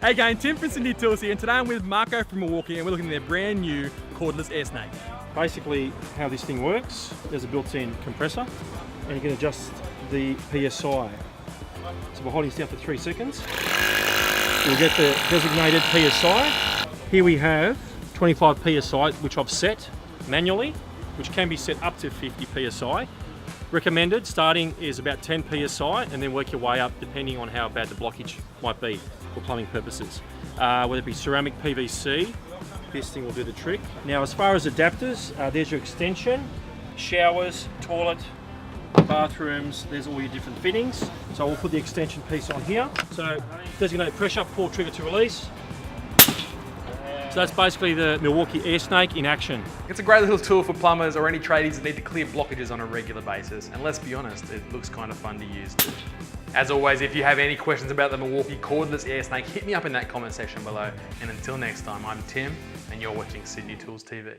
Hey gang, Tim from Sydney Tools here, and today I'm with Marco from Milwaukee and we're looking at their brand new cordless air snake. Basically how this thing works, there's a built-in compressor and you can adjust the PSI. So by holding this down for 3 seconds, you'll get the designated PSI. Here we have 25 PSI, which I've set manually, which can be set up to 50 PSI. Recommended starting is about 10 PSI and then work your way up depending on how bad the blockage might be for plumbing purposes. Whether it be ceramic, PVC, this thing will do the trick. Now as far as adapters, there's your extension, showers, toilet, bathrooms, there's all your different fittings. So we'll put the extension piece on here. So designate pressure, pull trigger to release. So that's basically the Milwaukee Air Snake in action. It's a great little tool for plumbers or any tradies that need to clear blockages on a regular basis. And let's be honest, it looks kind of fun to use too. As always, if you have any questions about the Milwaukee Cordless Air Snake, hit me up in that comment section below. And until next time, I'm Tim and you're watching Sydney Tools TV.